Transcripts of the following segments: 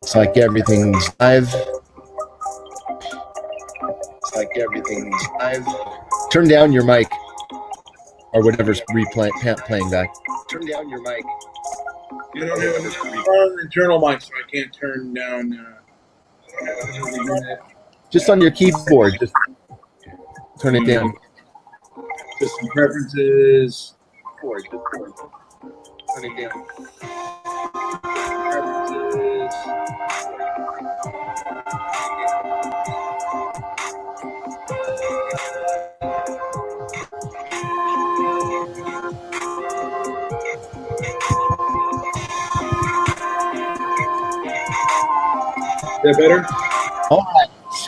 It's like everything's live. It's like everything's live. Turn down your mic or whatever's playing back. Turn down your mic. You don't have an internal mic, so I can't turn down. Just on your keyboard, just turn it down. System preferences. Turn it down. Preferences. Is that better?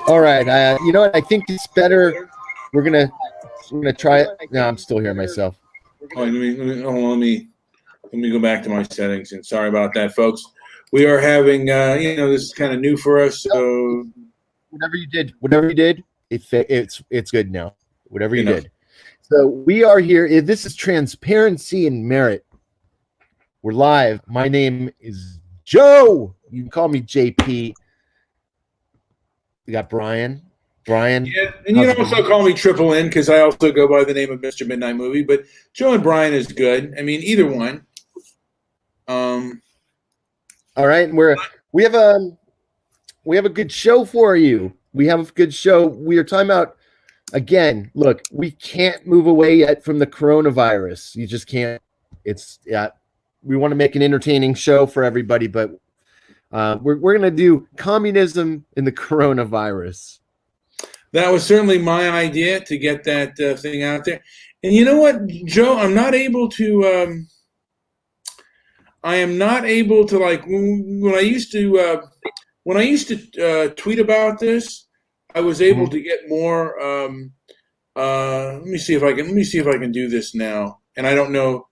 All right. You know what? I think it's better. We're gonna try it. No, I'm still hearing myself. Oh, let me go back to my settings. And sorry about that, folks. We are having, this is kind of new for us. So whatever you did, it's good now. Whatever you did. So we are here. This is Transparency and Merit. We're live. My name is Joe. You can call me JP. We got Brian. Yeah, and you can also call me Triple N because I also go by the name of Mr. Midnight Movie. But Joe and Brian is good. I mean, either one. All right, we have a good show for you. We have a good show. We are talking about, again, look, we can't move away yet from the coronavirus. You just can't. We want to make an entertaining show for everybody, but we're going to do communism in the coronavirus. That was certainly my idea to get that thing out there. And you know what, Joe? I am not able to like when I used to tweet about this. I was able to get more. Let me see if I can do this now. And I don't know.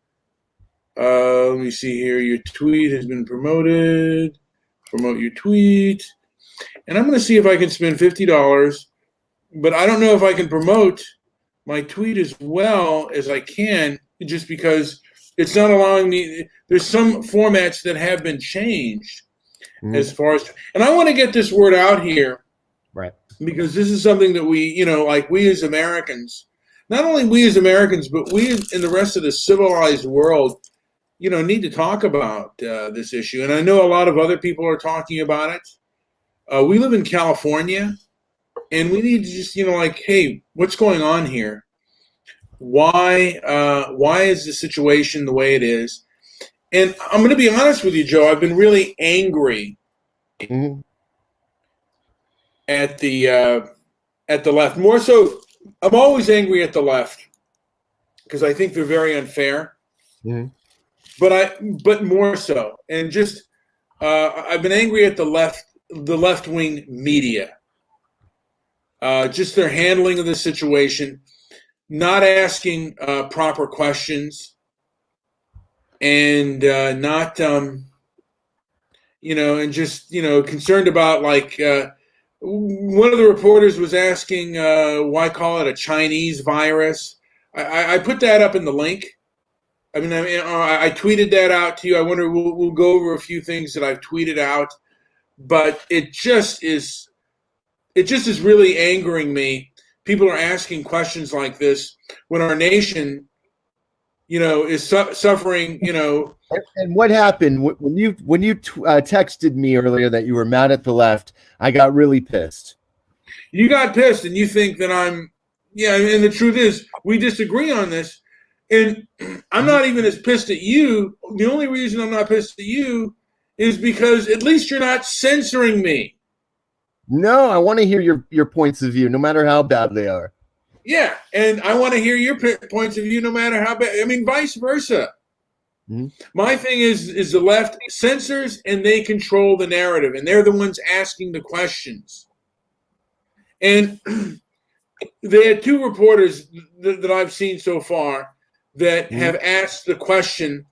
Let me see here. Your tweet has been promoted. Promote your tweet. And I'm going to see if I can spend $50. But I don't know if I can promote my tweet as well as I can, just because it's not allowing me. There's some formats that have been changed as far as, and I want to get this word out here, right? Because this is something that we as Americans, not only we as Americans, but we in the rest of the civilized world, need to talk about this issue. And I know a lot of other people are talking about it. We live in California. And we need to just, hey, what's going on here? Why is the situation the way it is? And I'm going to be honest with you, Joe. I've been really angry at the left. More so, I'm always angry at the left because I think they're very unfair. But more so, and just I've been angry at the left-wing media. Just their handling of the situation, not asking proper questions, and not, and just, concerned about, like, one of the reporters was asking why call it a Chinese virus. I put that up in the link. I tweeted that out to you. I wonder, we'll go over a few things that I've tweeted out, but it just is really angering me. People are asking questions like this when our nation, is suffering, And what happened when you texted me earlier that you were mad at the left? I got really pissed. You got pissed, and you think that I'm, and the truth is we disagree on this. And I'm not even as pissed at you. The only reason I'm not pissed at you is because at least you're not censoring me. No, I want to hear your points of view, no matter how bad they are. Yeah, and I want to hear your points of view, no matter how bad. I mean, vice versa. My thing is the left censors and they control the narrative, and they're the ones asking the questions. And they had two reporters that I've seen so far that have asked the question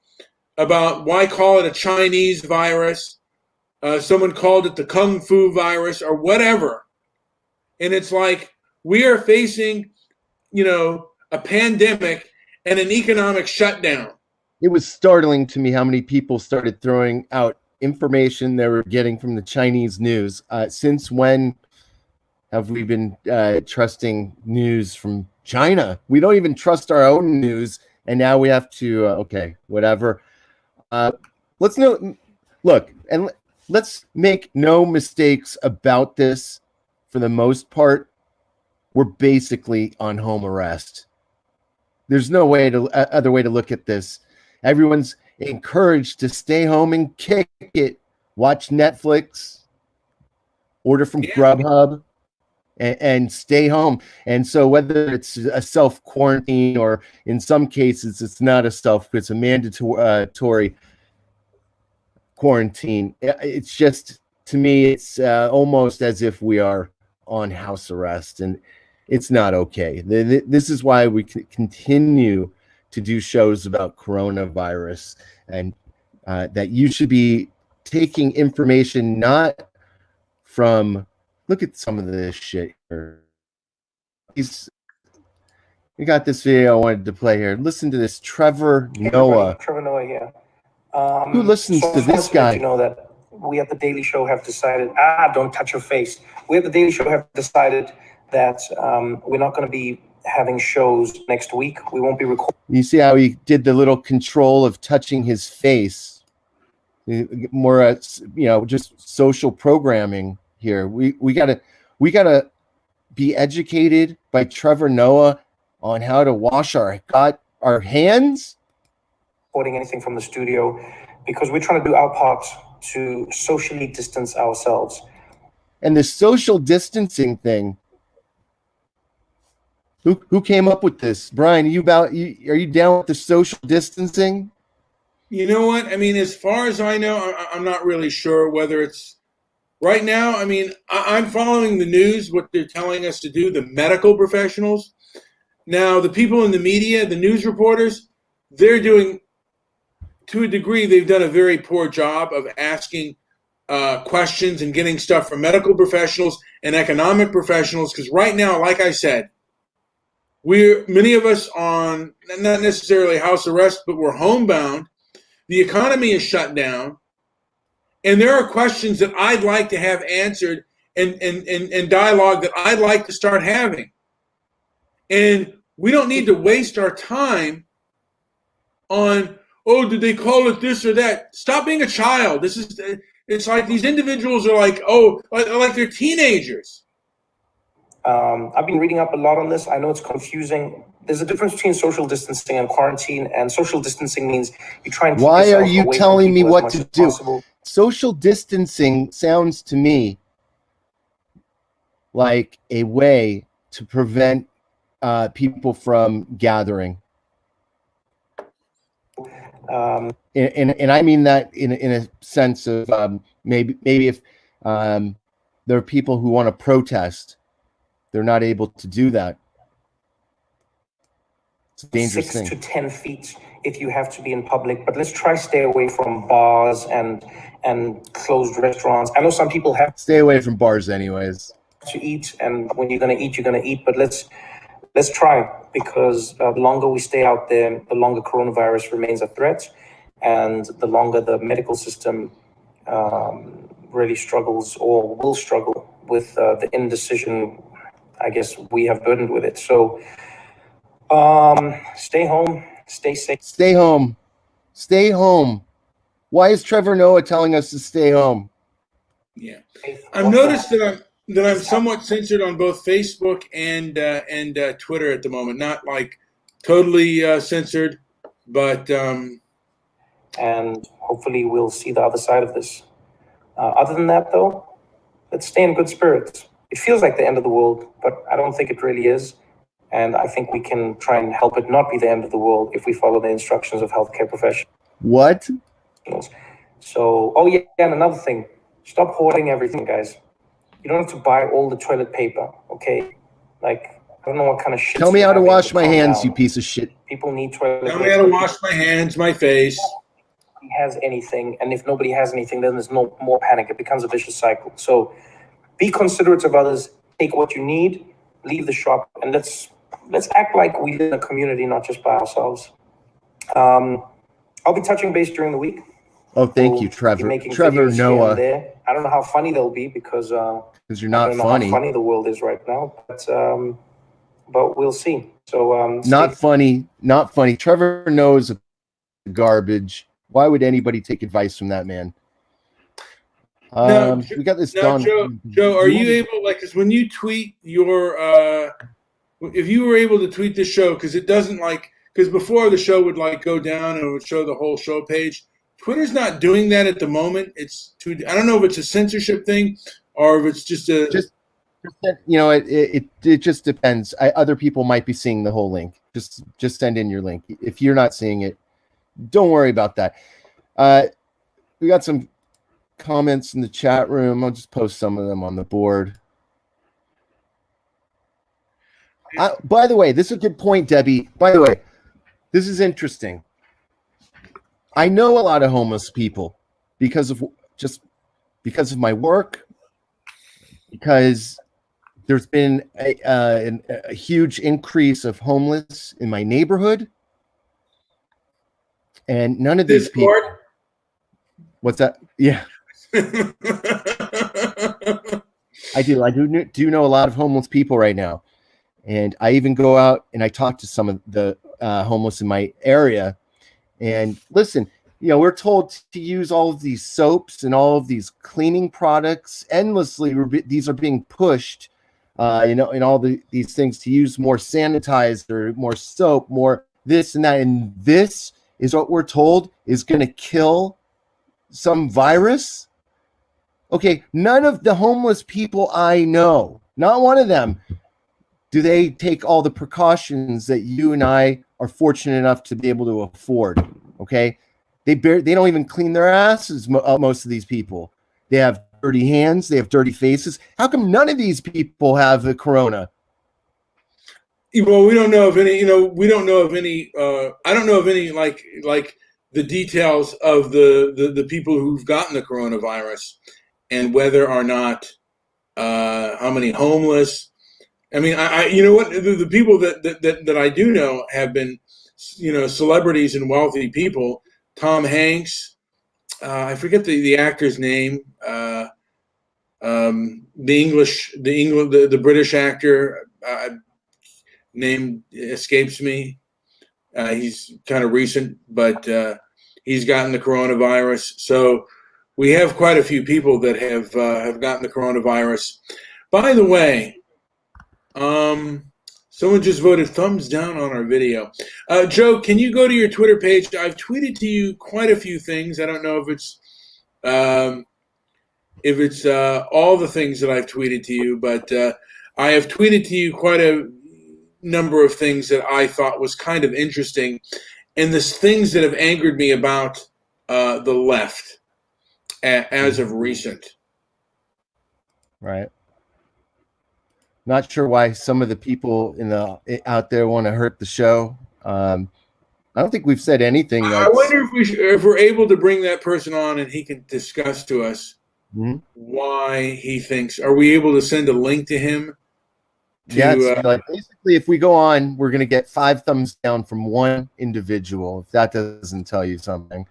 about why call it a Chinese virus. Someone called it the Kung Fu virus or whatever. And it's like we are facing, a pandemic and an economic shutdown. It was startling to me how many people started throwing out information they were getting from the Chinese news. Since when have we been trusting news from China? We don't even trust our own news, and now we have to. Okay, whatever. Let's make no mistakes about this. For the most part, we're basically on home arrest. There's no other way to look at this. Everyone's encouraged to stay home and kick it, watch Netflix, order from Grubhub, and stay home. And so whether it's a self-quarantine or in some cases it's not it's a mandatory quarantine. It's just, to me, it's almost as if we are on house arrest, and it's not okay. This is why we continue to do shows about coronavirus, and that you should be taking information not from, look at some of this shit here. We got this video I wanted to play here. Listen to this. Trevor Noah. Trevor Noah here. Who listens to this guy? You know that we at the Daily Show have decided, don't touch your face. We at the Daily Show have decided that we're not going to be having shows next week. We won't be recording. You see how he did the little control of touching his face? More, just social programming here. We gotta be educated by Trevor Noah on how to wash our hands. Recording anything from the studio because we're trying to do our part to socially distance ourselves. And the social distancing thing. Who came up with this? Brian, are you down with the social distancing? You know what? I mean, as far as I know, I'm not really sure whether it's right now. I mean, I'm following the news, what they're telling us to do, the medical professionals. Now, the people in the media, the news reporters, they're doing, to a degree, they've done a very poor job of asking questions and getting stuff from medical professionals and economic professionals. Because right now, like I said, many of us on not necessarily house arrest, but we're homebound. The economy is shut down, and there are questions that I'd like to have answered and dialogue that I'd like to start having. And we don't need to waste our time on, did they call it this or that? Stop being a child. It's like these individuals are like, like they're teenagers. I've been reading up a lot on this. I know it's confusing. There's a difference between social distancing and quarantine, and social distancing means you try and keep Why yourself are you away telling from me people what as to much as do? possible. Social distancing sounds to me like a way to prevent people from gathering. And I mean that in a sense of maybe if there are people who want to protest, they're not able to do that. It's a dangerous 6 thing. to 10 feet if you have to be in public, but let's try stay away from bars and closed restaurants. I know some people have Stay away from bars anyways. to eat, and when you're going to eat, but let's try, because the longer we stay out there, the longer coronavirus remains a threat, and the longer the medical system really struggles or will struggle with the indecision, I guess, we have burdened with it. So stay home, stay safe. Stay home. Stay home. Why is Trevor Noah telling us to stay home? Yeah, I've noticed that I'm somewhat censored on both Facebook and Twitter at the moment. Not like totally censored, but and hopefully we'll see the other side of this. Other than that, though, let's stay in good spirits. It feels like the end of the world, but I don't think it really is. And I think we can try and help it not be the end of the world if we follow the instructions of healthcare professionals. What? So, and another thing, stop hoarding everything, guys. You don't have to buy all the toilet paper, okay? Like, I don't know what kind of shit. Tell me how to wash my hands, you piece of shit. People need toilet paper. Tell me how to wash my hands, my face. Nobody has anything, and if nobody has anything, then there's no more panic. It becomes a vicious cycle. So be considerate of others. Take what you need, leave the shop, and let's act like we live in a community, not just by ourselves. I'll be touching base during the week. Oh, thank you, Trevor. Trevor Noah. I don't know how funny they'll be because you're not I don't know funny. how funny the world is right now, but we'll see. So not funny. Trevor Noah's garbage. Why would anybody take advice from that man? We got this done. Joe, are you able, like, because when you tweet your, if you were able to tweet the show, because it doesn't because before the show would go down and it would show the whole show page. Twitter's not doing that at the moment. I don't know if it's a censorship thing or if it's just it just depends. Other people might be seeing the whole link. Just send in your link. If you're not seeing it, don't worry about that. We got some comments in the chat room. I'll just post some of them on the board. By the way, this is a good point, Debbie. By the way, this is interesting. I know a lot of homeless people because of my work, because there's been a huge increase of homeless in my neighborhood, and none of these people. What's that? Yeah, I do know a lot of homeless people right now, and I even go out and I talk to some of the homeless in my area. And listen, we're told to use all of these soaps and all of these cleaning products endlessly. These are being pushed, and all these things to use more sanitizer, more soap, more this and that. And this is what we're told is going to kill some virus. Okay, none of the homeless people I know, not one of them, do they take all the precautions that you and I are fortunate enough to be able to afford. Okay, they don't even clean their asses. Most of these people, they have dirty hands, they have dirty faces. How come none of these people have the corona? Well, we don't know of any. We don't know of any. I don't know of any like the details of the people who've gotten the coronavirus and whether or not how many homeless. I mean, you know what? The people that I do know have been, celebrities and wealthy people. Tom Hanks, I forget the actor's name. The British actor name escapes me. He's kind of recent, but he's gotten the coronavirus. So we have quite a few people that have gotten the coronavirus. By the way, someone just voted thumbs down on our video. Joe, can you go to your Twitter page? I've tweeted to you quite a few things. I don't know if it's all the things that I've tweeted to you, but I have tweeted to you quite a number of things that I thought was kind of interesting, and the things that have angered me about the left as of recent. Right. Not sure why some of the people out there want to hurt the show. I don't think we've said anything. I wonder if we're able to bring that person on and he can discuss to us why he thinks. Are we able to send a link to him? Basically, if we go on, we're going to get 5 thumbs down from one individual. If that doesn't tell you something,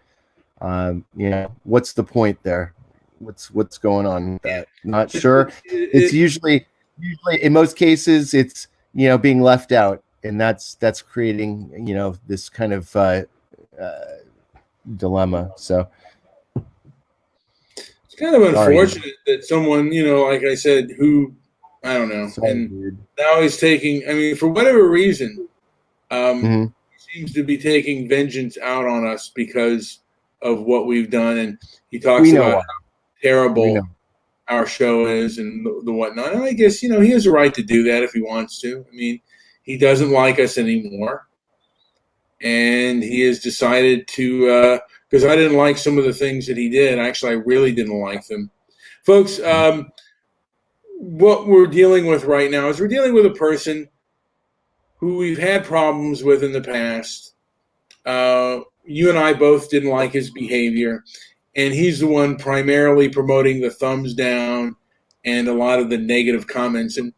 what's the point there? What's going on with that? Not sure. It's usually in most cases it's being left out, and that's creating this kind of dilemma. So it's kind of unfortunate that someone, like I said, who I don't know, now he's taking. I mean, for whatever reason, he seems to be taking vengeance out on us because of what we've done, and he talks about how terrible our show is and the whatnot. And I guess he has a right to do that if he wants to. I mean, he doesn't like us anymore, and he has decided to. Because I didn't like some of the things that he did. Actually, I really didn't like them, folks. what we're dealing with right now is we're dealing with a person who we've had problems with in the past. You and I both didn't like his behavior, and he's the one primarily promoting the thumbs down and a lot of the negative comments. And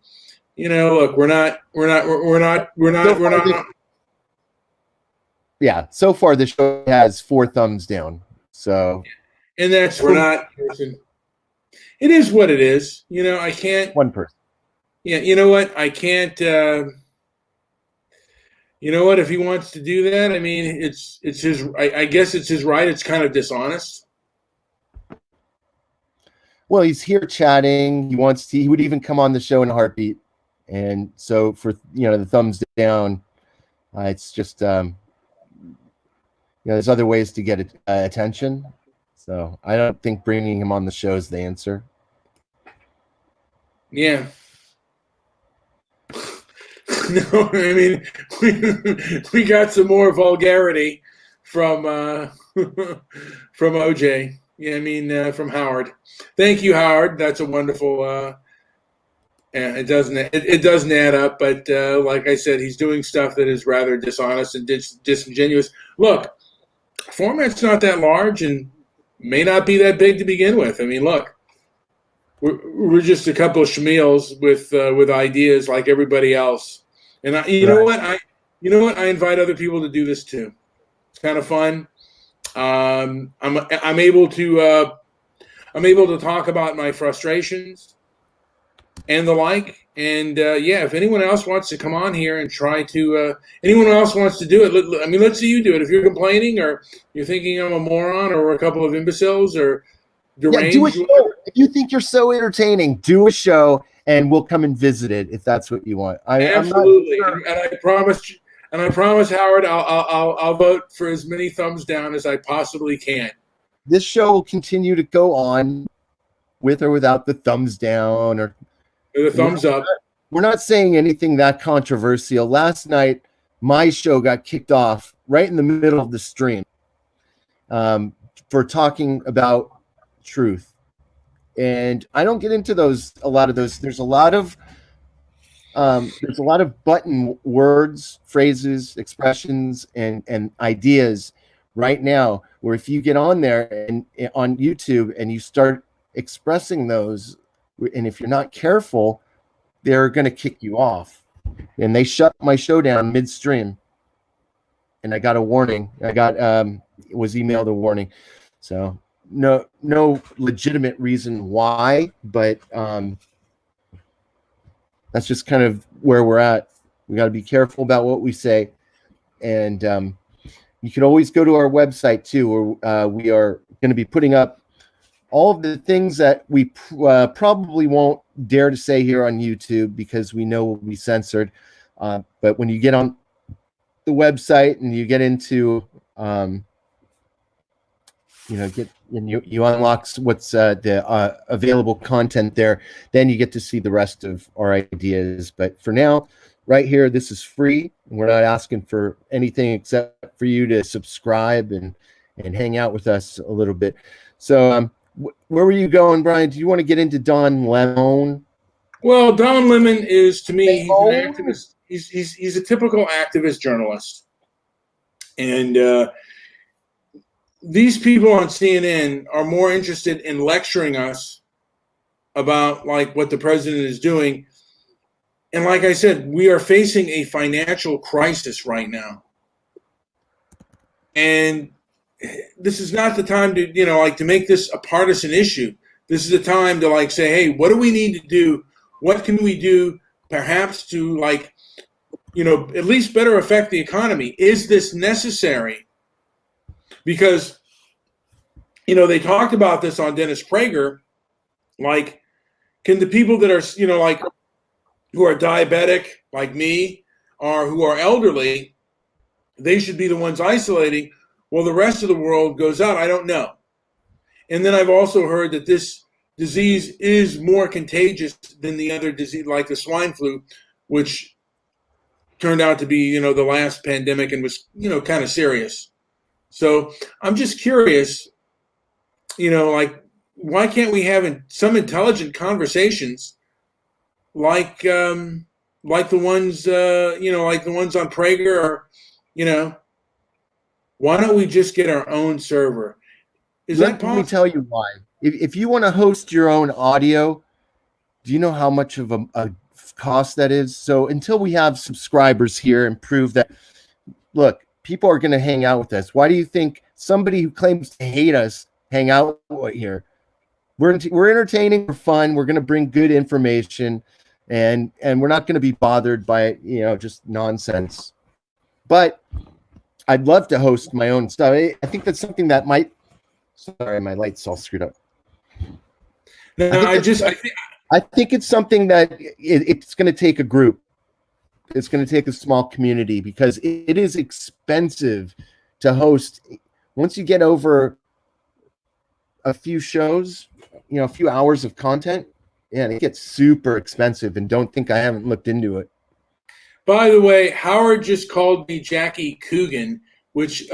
look, we're not. Yeah, so far the show has 4 thumbs down. So, and we're not. It is what it is. I can't. One person. Yeah, you know what? I can't. You know what? If he wants to do that, I mean, it's his. I guess it's his right. It's kind of dishonest. Well, he's here chatting. He would even come on the show in a heartbeat. And so for the thumbs down, it's just there's other ways to get attention. So I don't think bringing him on the show is the answer. Yeah. No, I mean, we got some more vulgarity from from OJ. Yeah, I mean, from Howard. Thank you, Howard. That's a wonderful. Yeah, it doesn't add up. But like I said, he's doing stuff that is rather dishonest and disingenuous. Look, format's not that large and may not be that big to begin with. I mean, look, we're just a couple of schmeals with ideas like everybody else. And you know what? I invite other people to do this too. It's kind of fun. I'm able to talk about my frustrations and the like. And if anyone else wants to come on here and try to, anyone else wants to do it, I mean, let's see you do it. If you're complaining or you're thinking I'm a moron or a couple of imbeciles or deranged, do a show. If you think you're so entertaining, do a show, and we'll come and visit it if that's what you want. Absolutely, and I promise, Howard, I'll vote for as many thumbs down as I possibly can. This show will continue to go on, with or without the thumbs down or the thumbs up. We're not saying anything that controversial. Last night, my show got kicked off right in the middle of the stream for talking about truth. And I don't get into a lot of those. There's a lot of button words, phrases, expressions, and ideas right now where if you get on there and on YouTube and you start expressing those, and if you're not careful, they're going to kick you off. And they shut my show down midstream. And I got a warning. Was emailed a warning. So no legitimate reason why, but that's just kind of where we're at. We got to be careful about what we say. And you can always go to our website too, where we are going to be putting up all of the things that we probably won't dare to say here on YouTube because we know we'll be censored. But when you get on the website and you get into, you unlock what's the available content there, then you get to see the rest of our ideas. But for now, right here, this is free. We're not asking for anything except for you to subscribe and hang out with us a little bit. So, where were you going, Brian? Do you want to get into Don Lemon? Well, Don Lemon is, to me, he's an activist. He's a typical activist journalist. And these people on CNN are more interested in lecturing us about like what the president is doing. And like I said, we are facing a financial crisis right now. And this is not the time to, to make this a partisan issue. This is the time to say, hey, what do we need to do? What can we do perhaps to at least better affect the economy? Is this necessary? Because, they talked about this on Dennis Prager, can the people that are, who are diabetic like me or who are elderly, they should be the ones isolating. Well, the rest of the world goes out. I don't know. And then I've also heard that this disease is more contagious than the other disease, like the swine flu, which turned out to be, the last pandemic and was, kind of serious. So I'm just curious, why can't we have some intelligent conversations like the ones like the ones on Prager, or why don't we just get our own server? Is that possible? Let me tell you why. If you want to host your own audio, do you know how much of a cost that is? So until we have subscribers here and prove that, look, people are going to hang out with us. Why do you think somebody who claims to hate us hang out here? We're entertaining, we're fun, we're going to bring good information, and we're not going to be bothered by just nonsense. But I'd love to host my own stuff. I think that's something that might. Sorry, my light's all screwed up. No, I think it's something that it's going to take a group. It's going to take a small community, because it is expensive to host. Once you get over a few shows, a few hours of content, and it gets super expensive. And don't think I haven't looked into it. By the way, Howard just called me Jackie Coogan, which he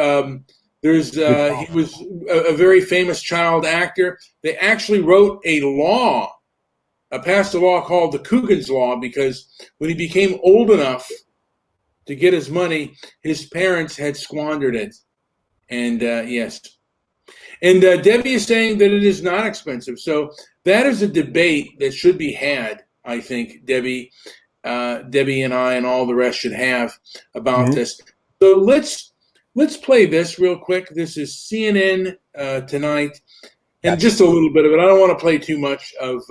was a very famous child actor. They actually wrote passed a law called the Coogan's Law, because when he became old enough to get his money, his parents had squandered it. And yes. And Debbie is saying that it is not expensive. So that is a debate that should be had, I think, Debbie and I and all the rest should have about this. So let's play this real quick. This is CNN Tonight, and just a little bit of it. I don't want to play too much of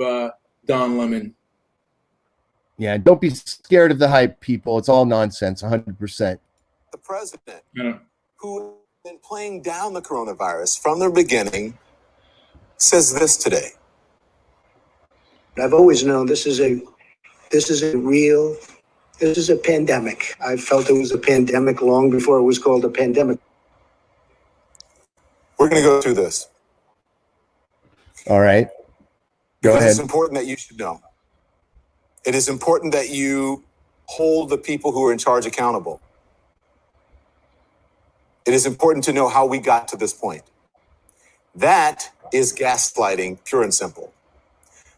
Don Lemon. Yeah, don't be scared of the hype, people. It's all nonsense, 100%. The president, who has been playing down the coronavirus from the beginning, says this today. I've always known this is a pandemic. I felt it was a pandemic long before it was called a pandemic. We're going to go through this. All right. Go ahead. It's important that you should know. It is important that you hold the people who are in charge accountable. It is important to know how we got to this point. That is gaslighting, pure and simple.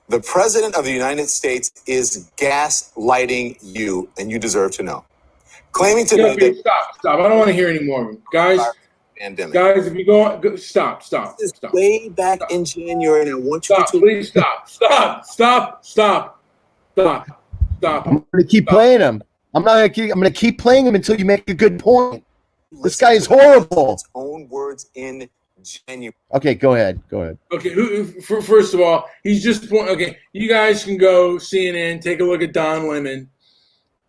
The president of the United States is gaslighting you, and you deserve to know. Claiming to me that... Stop. I don't want to hear any more of them. Guys, if you go, stop. This is way back in January, and I want you to... Please stop. I'm going to keep playing him. I'm going to keep playing him until you make a good point. This guy is horrible. His own words in January. Okay, go ahead. Okay, first of all, he's just okay. You guys can go CNN, take a look at Don Lemon,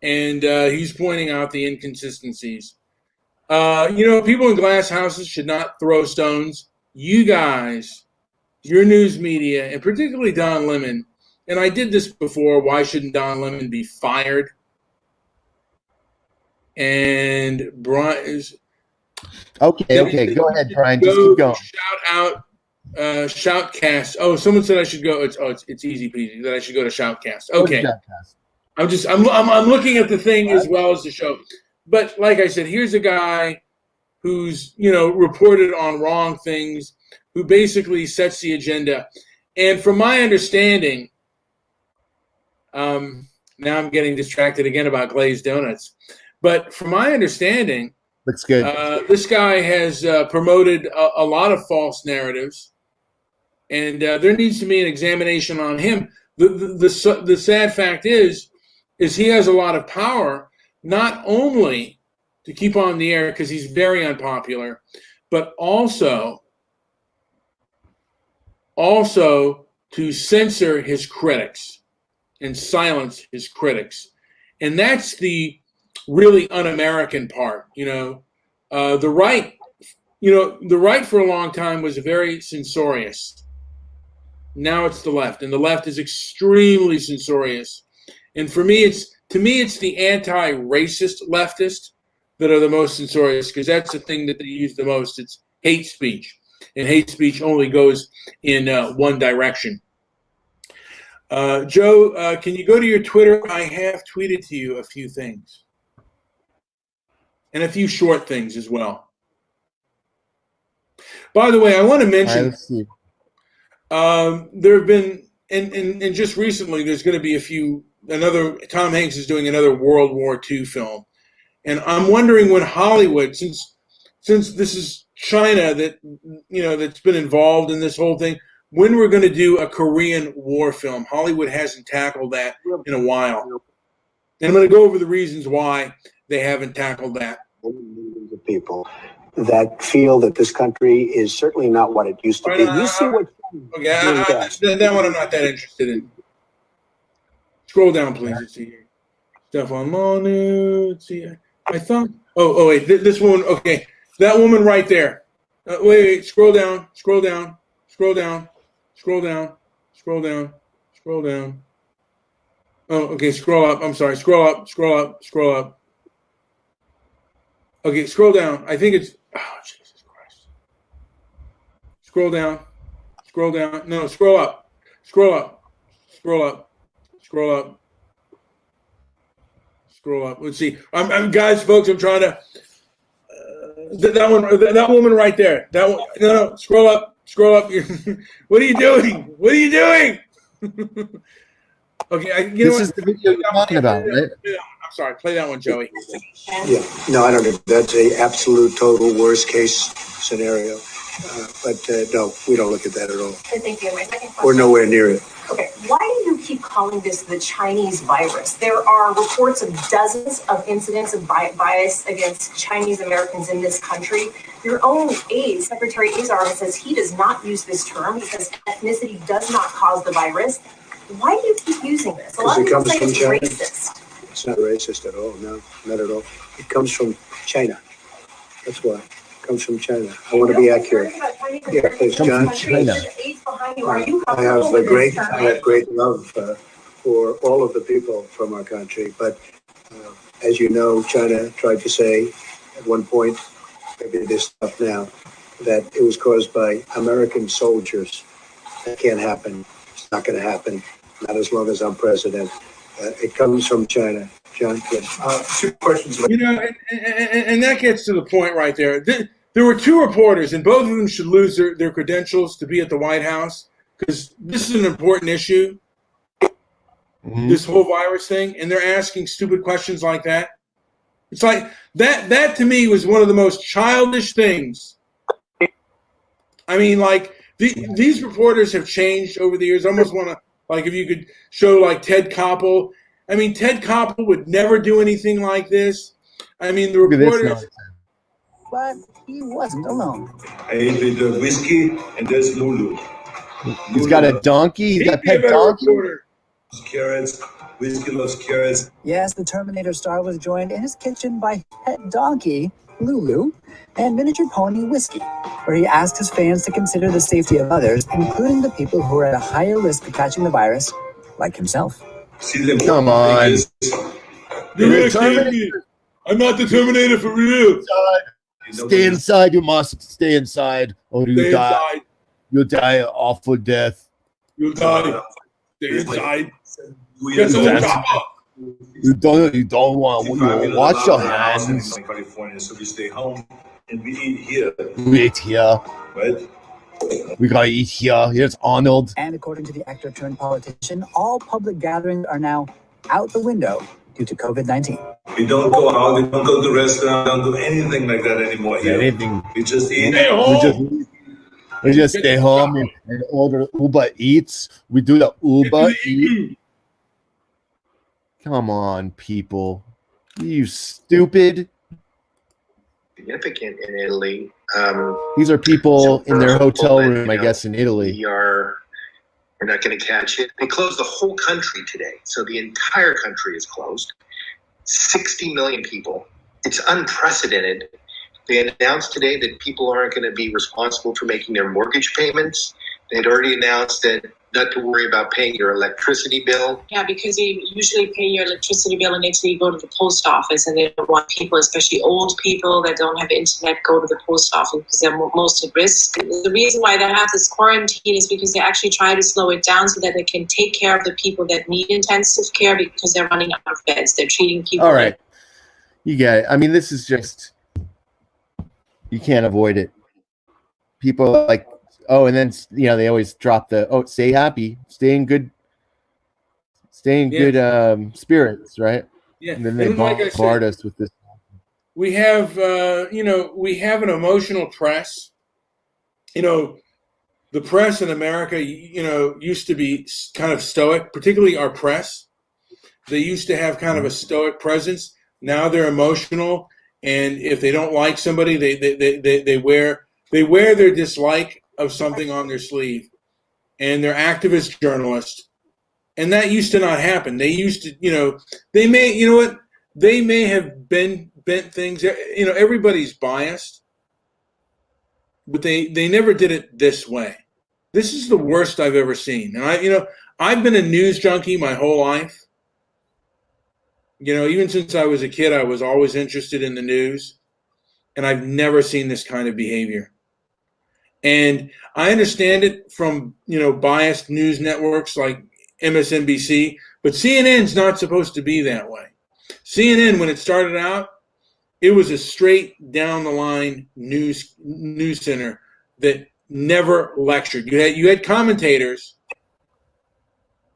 and he's pointing out the inconsistencies. People in glass houses should not throw stones. You guys, your news media, and particularly Don Lemon, and I did this before. Why shouldn't Don Lemon be fired? And Brian is okay. Go ahead, Brian. Just keep going. Shout out, Shoutcast. Oh, someone said I should go. It's easy peasy that I should go to Shoutcast. Okay, I'm looking at the thing as well as the show. But like I said, here's a guy who's reported on wrong things, who basically sets the agenda. And from my understanding, now I'm getting distracted again about glazed donuts. But from my understanding, looks good. This guy has promoted a lot of false narratives, and there needs to be an examination on him. The sad fact is he has a lot of power, not only to keep on the air because he's very unpopular, but also to censor his critics and silence his critics. And that's the really un-American part. The right for a long time was very censorious. Now it's the left, and the left is extremely censorious. And to me, it's the anti-racist leftist that are the most censorious, because that's the thing that they use the most. It's hate speech, and hate speech only goes in one direction. Joe, can you go to your Twitter? I have tweeted to you a few things, and a few short things as well. By the way, I want to mention there have been, and just recently, there's going to be a few Tom Hanks is doing another World War II film, and I'm wondering when Hollywood, since this is China that's been involved in this whole thing, when we're going to do a Korean War film. Hollywood hasn't tackled that in a while, and I'm going to go over the reasons why they haven't tackled that. Millions of people that feel that this country is certainly not what it used to be. You see what? Okay, that one I'm not that interested in. Scroll down, please. Let's see here. Stefan Molyneux. Let's see. I thought. Oh, wait. This woman. Okay, that woman right there. Wait. Scroll down. Scroll down. Scroll down. Scroll down. Scroll down. Scroll down. Oh, okay. Scroll up. I'm sorry. Scroll up. Scroll up. Scroll up. Okay, scroll down. I think it's. Oh, Jesus Christ. Scroll down. Scroll down. No, scroll up. Scroll up. Scroll up. Scroll up. Scroll up. Let's see. I'm guys, folks. I'm trying to. That one. That woman right there. That one. No. Scroll up. Scroll up. What are you doing? What are you doing? Okay. This is the video you're talking about, right? I'm sorry. Play that one, Joey. Yeah. No, I don't know. That's a absolute, total worst case scenario. But no, we don't look at that at all. Thank you. My second question. We're nowhere near it. Okay. Why do you keep calling this the Chinese virus? There are reports of dozens of incidents of bias against Chinese Americans in this country. Your own aide, Secretary Azar, says he does not use this term because ethnicity does not cause the virus. Why do you keep using this? A lot of people say it's racist. It's not racist at all. No, not at all. It comes from China. That's why. It comes from China. I want to be accurate. Yeah, please, John. China. I have great love for all of the people from our country. But as you know, China tried to say at one point, maybe this stuff now, that it was caused by American soldiers. That can't happen. It's not going to happen. Not as long as I'm president. It comes from China. John, please. Two questions. And that gets to the point right there. There were two reporters, and both of them should lose their credentials to be at the White House because this is an important issue, this whole virus thing, and they're asking stupid questions like that. It's like that to me was one of the most childish things. I mean, like these reporters have changed over the years. I almost want to, like, if you could show like Ted Koppel. I mean, Ted Koppel would never do anything like this. I mean, the reporters. But he wasn't alone. I ate the whiskey, and there's Lulu. He's got a donkey. He's got a pet donkey. Carrots. Whiskey loves carrots. Yes, the Terminator star was joined in his kitchen by pet donkey, Lulu, and miniature pony, Whiskey, where he asked his fans to consider the safety of others, including the people who are at a higher risk of catching the virus, like himself. See them. Come on. You're Terminator. I'm not the Terminator for real. Stay inside. You must stay inside, or you die. Inside. You die awful death. You'll die. Stay inside. Get the chopper. You don't want. You wash your hands. In California, so we stay home and we eat here. We eat here. Right? We gotta eat here. Here's Arnold. And according to the actor turned politician, all public gatherings are now out the window due to COVID-19. We don't go out, we don't go to the restaurant, don't do anything like that anymore here. Anything. We just eat. We just stay home and order Uber Eats. We do the Uber Eats. Come on, people. You stupid. Significant in Italy. These are people in their hotel room, I guess, in Italy. We're not going to catch it. They closed the whole country today. So the entire country is closed. 60 million people. It's unprecedented. They announced today that people aren't going to be responsible for making their mortgage payments. They'd already announced that not to worry about paying your electricity bill. Yeah, because you usually pay your electricity bill in Italy, you go to the post office, and they don't want people, especially old people that don't have internet, go to the post office because they're most at risk. The reason why they have this quarantine is because they actually try to slow it down so that they can take care of the people that need intensive care because they're running out of beds. They're treating people. All right. You get it. I mean, this is just, you can't avoid it. People are like, oh, and then, they always drop the, stay happy, stay stay in Yeah. good spirits, right? Yeah. And then they And like I bombard said, us with this. we have we have an emotional press. The press in America, used to be kind of stoic, particularly our press. They used to have kind of a stoic presence. Now they're emotional, and if they don't like somebody, they wear their dislike of something on their sleeve, and they're activist journalists. And that used to not happen. They used to, they may, they may have bent things. Everybody's biased, but they never did it this way. This is the worst I've ever seen. And I've been a news junkie my whole life. Even since I was a kid, I was always interested in the news, and I've never seen this kind of behavior. And I understand it from, biased news networks like MSNBC, but CNN's not supposed to be that way. CNN, when it started out, it was a straight down the line news center that never lectured. You had commentators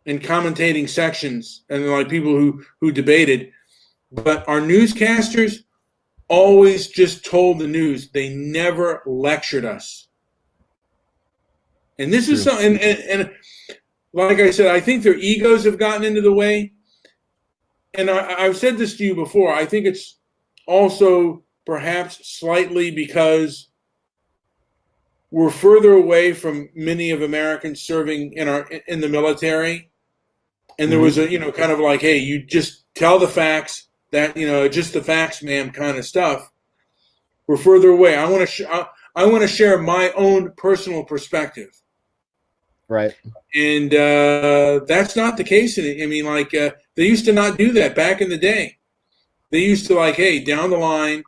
and commentating sections and like people who debated, but our newscasters always just told the news. They never lectured us. And this is something, and like I said, I think their egos have gotten into the way. And I've said this to you before. I think it's also perhaps slightly because we're further away from many of Americans serving in the military. And there was a, kind of like, hey, you just tell the facts, that, just the facts, ma'am, kind of stuff. We're further away. I want to share my own personal perspective. Right. And that's not the case. I mean, like, they used to not do that back in the day. They used to like, hey, down the line,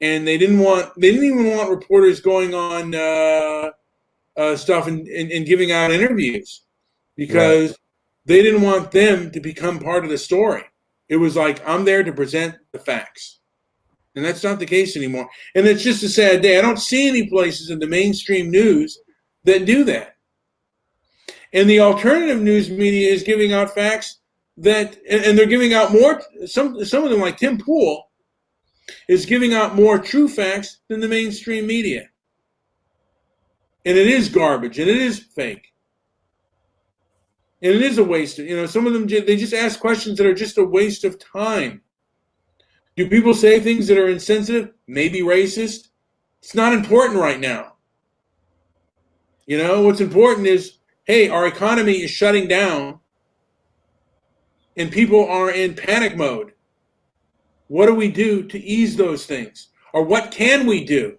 and they didn't even want reporters going on stuff and giving out interviews because they didn't want them to become part of the story. It was like, I'm there to present the facts. And that's not the case anymore. And it's just a sad day. I don't see any places in the mainstream news that do that. And the alternative news media is giving out facts that, and they're giving out more, some of them like Tim Pool is giving out more true facts than the mainstream media. And it is garbage, and it is fake. And it is a waste of, some of them, they just ask questions that are just a waste of time. Do people say things that are insensitive? Maybe racist? It's not important right now. What's important is, hey, our economy is shutting down and people are in panic mode. What do we do to ease those things? Or what can we do?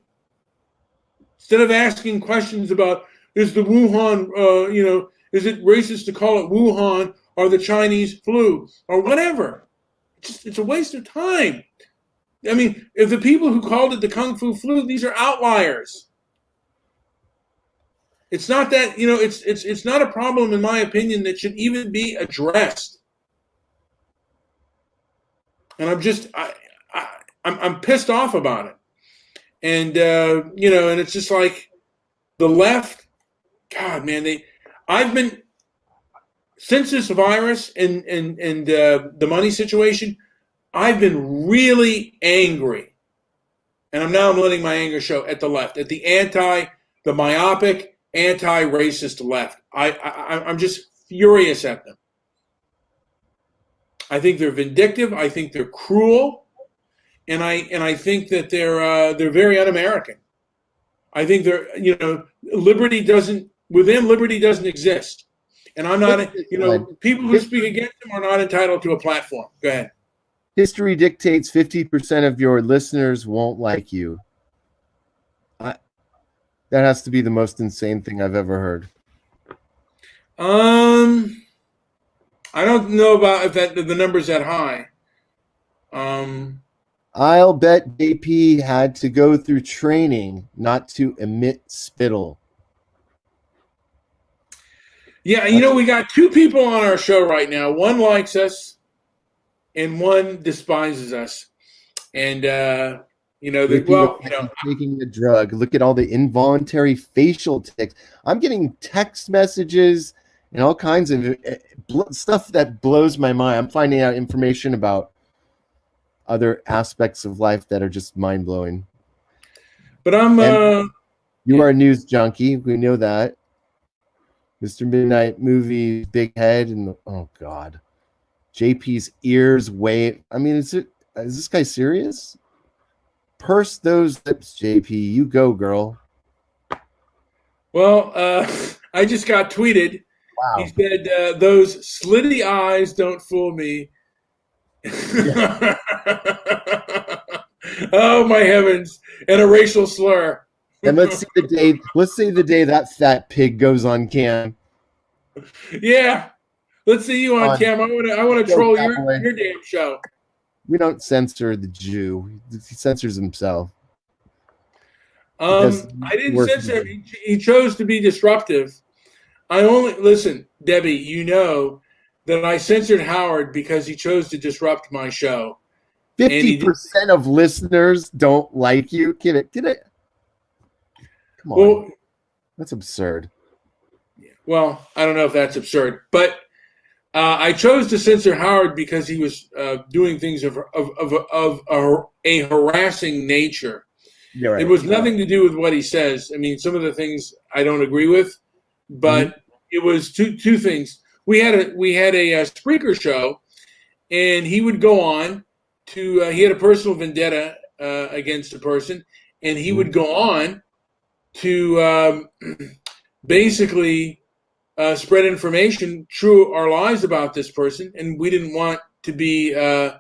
Instead of asking questions about, is the Wuhan, is it racist to call it Wuhan or the Chinese flu or whatever? It's a waste of time. I mean, if the people who called it the Kung Fu flu, these are outliers. It's not that, it's not a problem, in my opinion, that should even be addressed. And I'm pissed off about it. And, and it's just like the left, God, man, I've been, since this virus and the money situation, I've been really angry. And I'm letting my anger show at the left, at the myopic, anti-racist left. I'm just furious at them. I think they're vindictive. I think they're cruel, and I think that they're very un-American. I think liberty doesn't exist, and I'm not. People who speak against them are not entitled to a platform. Go ahead. History dictates 50% of your listeners won't like you. That has to be the most insane thing I've ever heard. I don't know about if the number's that high. I'll bet JP had to go through training not to emit spittle. Yeah, we got two people on our show right now. One likes us, and one despises us. And taking the drug. Look at all the involuntary facial tics. I'm getting text messages and all kinds of stuff that blows my mind. I'm finding out information about other aspects of life that are just mind blowing. But you are a news junkie. We know that. Mr. Midnight Movie, big head, and oh god, JP's ears wave. I mean, is this guy serious? Purse those lips, JP. You go, girl. Well, I just got tweeted. Wow. He said, "Those slitty eyes don't fool me." Yeah. Oh my heavens! And a racial slur. And let's see the day that fat pig goes on cam. Yeah, let's see you on cam. I want to troll your damn show. We don't censor the Jew. He censors himself. I didn't censor him. He chose to be disruptive. Listen, Debbie. You know that I censored Howard because he chose to disrupt my show. 50% of listeners don't like you. Get it? Come on. Well, that's absurd. Well, I don't know if that's absurd, but I chose to censor Howard because he was doing things of a harassing nature. Yeah, right. It was nothing to do with what he says. I mean, some of the things I don't agree with, but it was two things. We had a Spreaker show, and he would go on to he had a personal vendetta against a person, and he would go on to basically spread information, true or lies, about this person, and we didn't want to be kind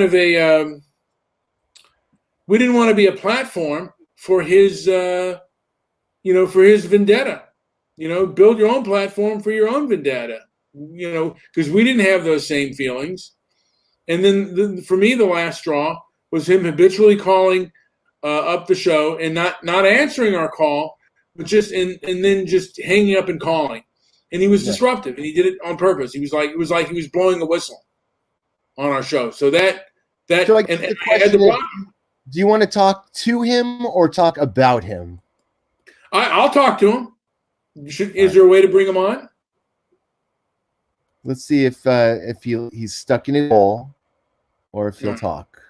of a we didn't want to be a platform for his for his vendetta. Build your own platform for your own vendetta. Because we didn't have those same feelings. And then for me, the last straw was him habitually calling up the show and not answering our call, but and then just hanging up and calling. And he was disruptive, and he did it on purpose. It was like he was blowing a whistle on our show. So that so I had to block him. Do you want to talk to him or talk about him? I'll talk to him. Is there a way to bring him on? Let's see if he's stuck in a hole or if he'll talk,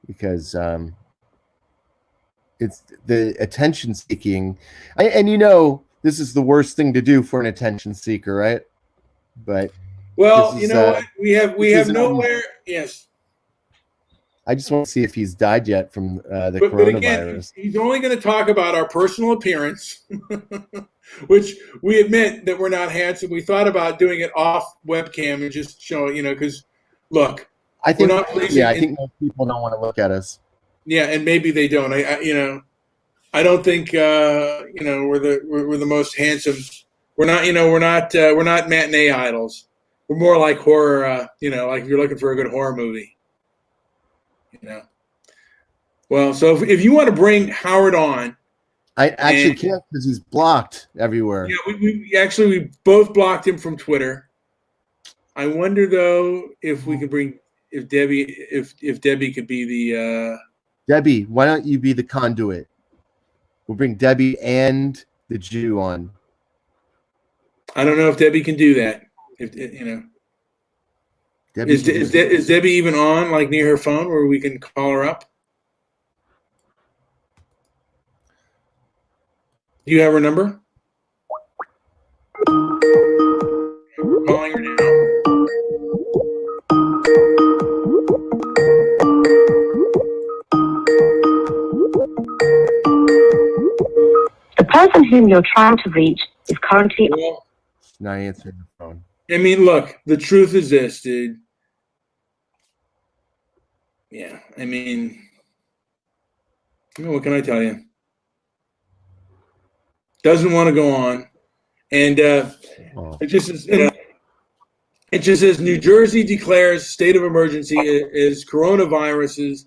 because it's the attention seeking, and this is the worst thing to do for an attention seeker, right? But what we have nowhere. Yes. I just want to see if he's died yet from the coronavirus. But again, he's only going to talk about our personal appearance, which we admit that we're not handsome. We thought about doing it off webcam and just showing, because look, I think most people don't want to look at us. Yeah, and maybe they don't. I don't think we're the most handsome. We're not matinee idols. We're more like horror. Like if you're looking for a good horror movie. Well, so if you want to bring Howard on, I actually can't because he's blocked everywhere. Yeah, we both blocked him from Twitter. I wonder though if we could bring if Debbie could be the Debbie. Why don't you be the conduit? We'll bring Debbie and the Jew on. I don't know if Debbie can do that. Is Debbie even on, like near her phone, where we can call her up? Do you have her number? We're calling her now. The person whom you're trying to reach is currently not answering the phone. I mean, look, the truth is this, dude. Yeah, I mean, what can I tell you? Doesn't want to go on, and it just says New Jersey declares state of emergency as coronavirus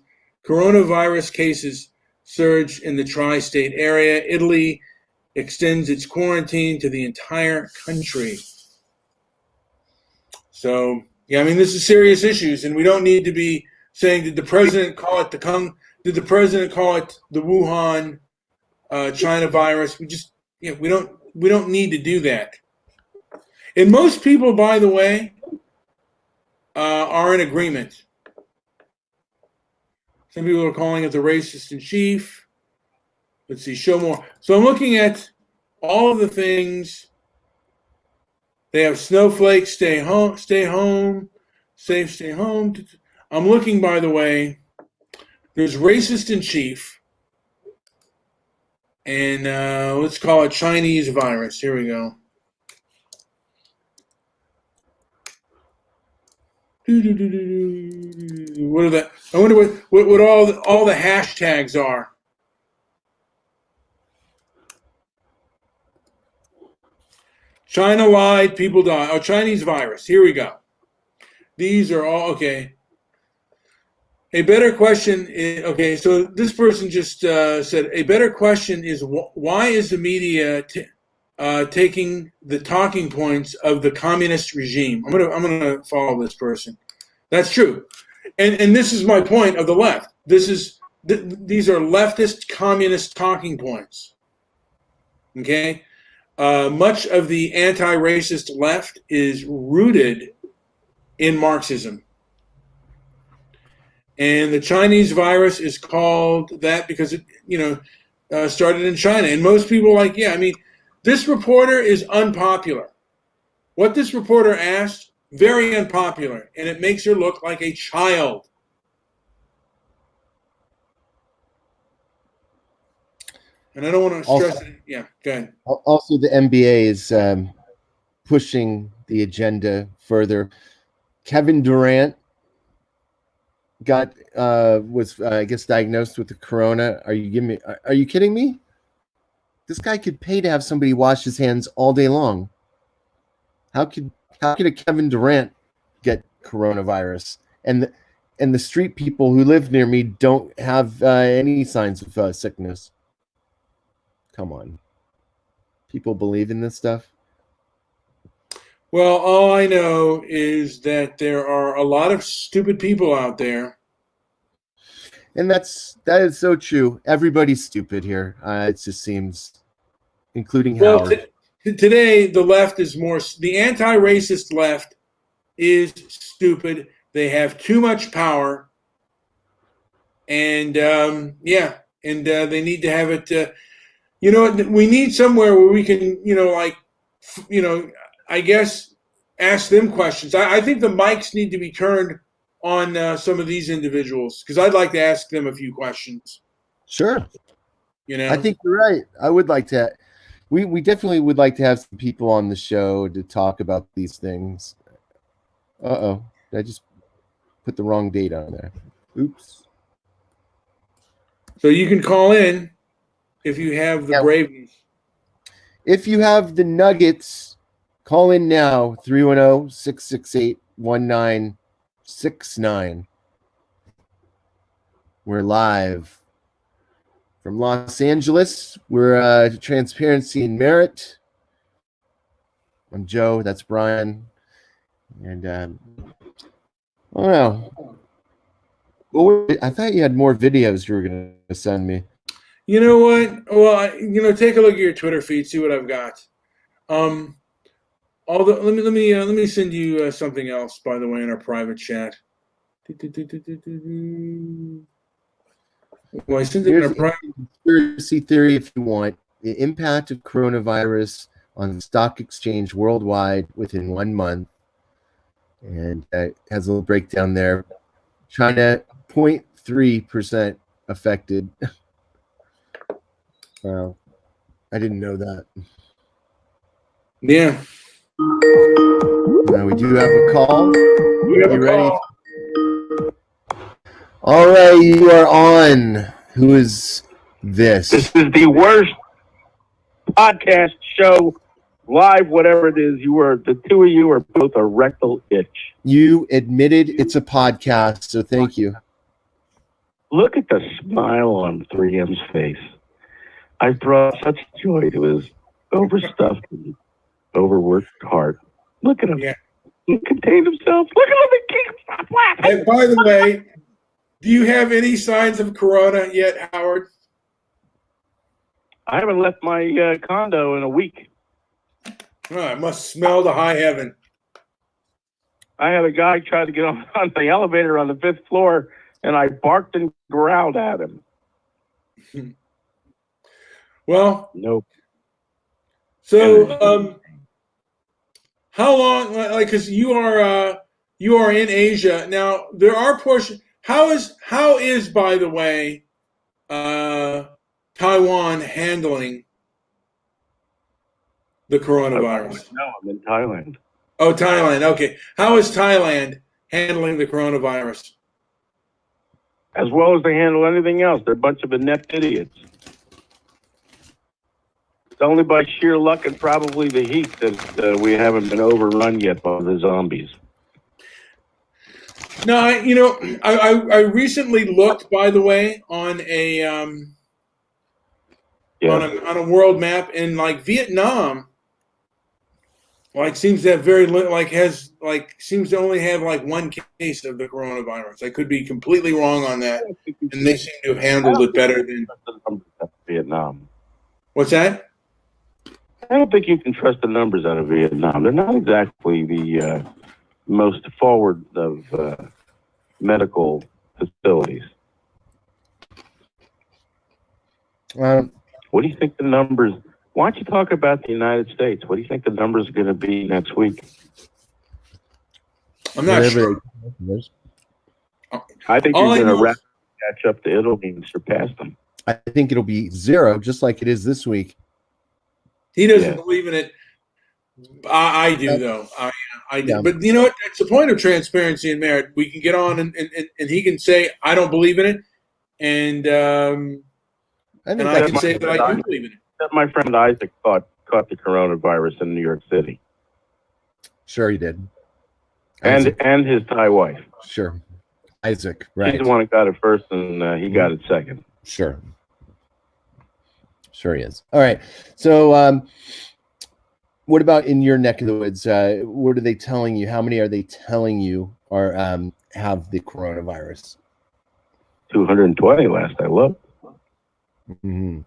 cases surge in the tri-state area. Italy extends its quarantine to the entire country. So, yeah, I mean, this is serious issues, and we don't need to be saying, did the president call it the Wuhan, China virus? We don't need to do that. And most people, by the way, are in agreement. Some people are calling it the racist in chief. Let's see, show more. So I'm looking at all of the things. They have snowflakes, stay home, safe, stay home. I'm looking, by the way, there's racist in chief. And let's call it Chinese virus. Here we go. What are that? I wonder what all the hashtags are. China lied, people died. Oh, Chinese virus. Here we go. These are all okay. A better question is, okay, so this person just said, a better question is why is the media taking the talking points of the communist regime? I'm gonna follow this person. That's true, and this is my point of the left. These are leftist communist talking points. Okay, much of the anti-racist left is rooted in Marxism. And the Chinese virus is called that because it, started in China. And most people are like, yeah, I mean, this reporter is unpopular. What this reporter asked, very unpopular, and it makes her look like a child. And I don't want to stress it. Yeah, go ahead. Also, the NBA is pushing the agenda further. Kevin Durant was I guess diagnosed with the corona. Are you kidding me? This guy could pay to have somebody wash his hands all day long. How could a Kevin Durant get coronavirus? And the street people who live near me don't have any signs of sickness. Come on. People believe in this stuff. Well, all I know is that there are a lot of stupid people out there. And that is so true. Everybody's stupid here. It just seems, including Howard. Today, the left is the anti-racist left is stupid. They have too much power. And, they need to have it. We need somewhere where we can, I guess, ask them questions. I think the mics need to be turned on some of these individuals because I'd like to ask them a few questions. Sure. I think you're right. I would like to. We definitely would like to have some people on the show to talk about these things. Uh-oh. I just put the wrong date on there. Oops. So you can call in if you have the braveness. If you have the nuggets, call in now, 310-668-1969. We're live from Los Angeles. We're Transparency and Merit. I'm Joe. That's Brian. And I don't know. Well, I thought you had more videos you were going to send me. You know what? Well, take a look at your Twitter feed, see what I've got. Let me send you something else, by the way, in our private chat. Well, I sent it in our private conspiracy theory, if you want. The impact of coronavirus on the stock exchange worldwide within 1 month, and it has a little breakdown there. China, 0.3% affected. Wow, I didn't know that. Yeah. Now we do have a call. We have a ready? call. All right, you are on. Who is this? This is the worst podcast show, live, whatever it is. The two of you are both a rectal itch. You admitted it's a podcast, so thank you. Look at the smile on 3M's face. I brought such joy to his overstuffed and overworked heart. Look at him. Yeah. He contained himself. Look at him. He can't stop laughing. And by the way, do you have any signs of corona yet, Howard? I haven't left my condo in a week. Oh, I must smell the high heaven. I had a guy try to get on the elevator on the 5th floor, and I barked and growled at him. Well, nope. So, how long? Like, because you are in Asia now. There are portions. How is by the way, Taiwan handling the coronavirus? No, I'm in Thailand. Oh, Thailand. Okay. How is Thailand handling the coronavirus? As well as they handle anything else. They're a bunch of inept idiots. It's only by sheer luck and probably the heat that we haven't been overrun yet by the zombies. No, I recently looked, by the way, on a on a world map, and like Vietnam, like seems to have seems to only have like one case of the coronavirus. I could be completely wrong on that, and they seem to have handled it better than Vietnam. What's that? I don't think you can trust the numbers out of Vietnam. They're not exactly the most forward of medical facilities. What do you think the numbers? Why don't you talk about the United States? What do you think the numbers are going to be next week? I'm not sure. I think you're going to rapidly catch up to Italy and surpass them. I think it'll be 0, just like it is this week. He doesn't believe in it. I do, though. I do. Yeah. But you know what? It's the point of transparency and merit. We can get on and he can say, I don't believe in it. And I can say that I do believe in it. My friend Isaac caught the coronavirus in New York City. Sure he did. And his Thai wife. Sure. Isaac, right. He's the one who got it first, and he got it second. Sure. Sure he is. All right. So what about in your neck of the woods? What are they telling you? How many are they telling you are have the coronavirus? 220 last I looked. Mm-hmm.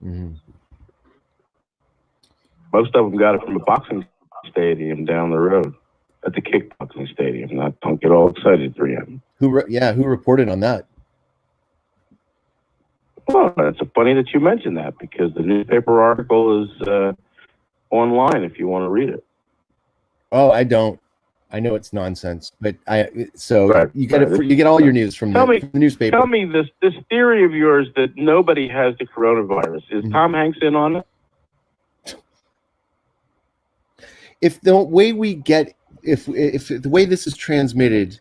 Mm-hmm. Most of them got it from a boxing stadium down the road. At the kickboxing stadium. Don't get all excited, 3M. Who reported on that? Well, it's funny that you mentioned that because the newspaper article is online if you want to read it. Oh, I don't. I know it's nonsense, but you get all your news from the newspaper. Tell me this theory of yours that nobody has the coronavirus. Is Tom Hanks in on it? If the way we get if the way this is transmitted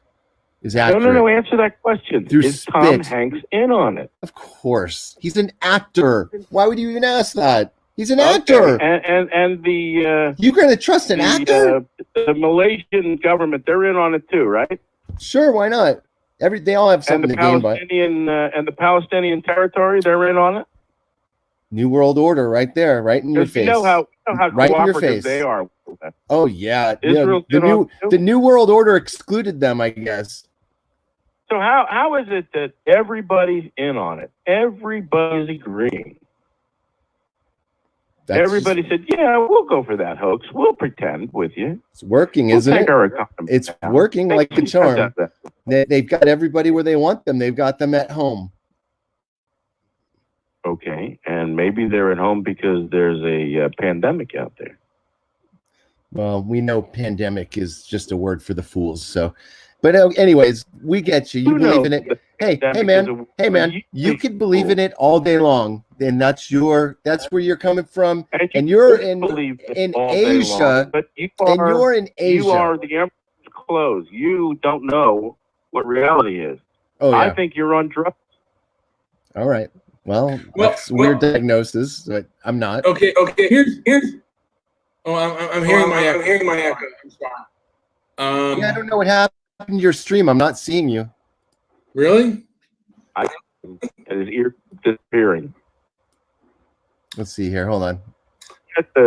is accurate. No, answer that question. Is Tom Hanks in on it? Of course. He's an actor. Why would you even ask that? He's an actor. And the you're going to trust an actor? The Malaysian government, they're in on it too, right? Sure, why not? They all have something to gain by it. And the Palestinian territory, they're in on it. New World Order, right there, right in your face. You know how right cooperative in your face. They are. Oh yeah, the New World Order excluded them, I guess. So how is it that everybody's in on it? Everybody's agreeing. Everybody said, "Yeah, we'll go for that hoax. We'll pretend with you." It's working, isn't it? It's working like a charm. They've got everybody where they want them. They've got them at home. Okay, and maybe they're at home because there's a pandemic out there. Well, we know pandemic is just a word for the fools. So, but anyways, we get you. You believe in it. Hey, man, you could believe in it all day long. And that's where you're coming from. And you're in Asia. But you're in Asia. You are the emperor's clothes. You don't know what reality is. Oh, yeah. I think you're on drugs. All right. Well, that's weird diagnosis, but I'm not. Okay. Here's. Oh, I'm hearing my echo. I'm sorry. I don't know what happened to your stream. I'm not seeing you. Really? His ear disappearing. Let's see here. Hold on.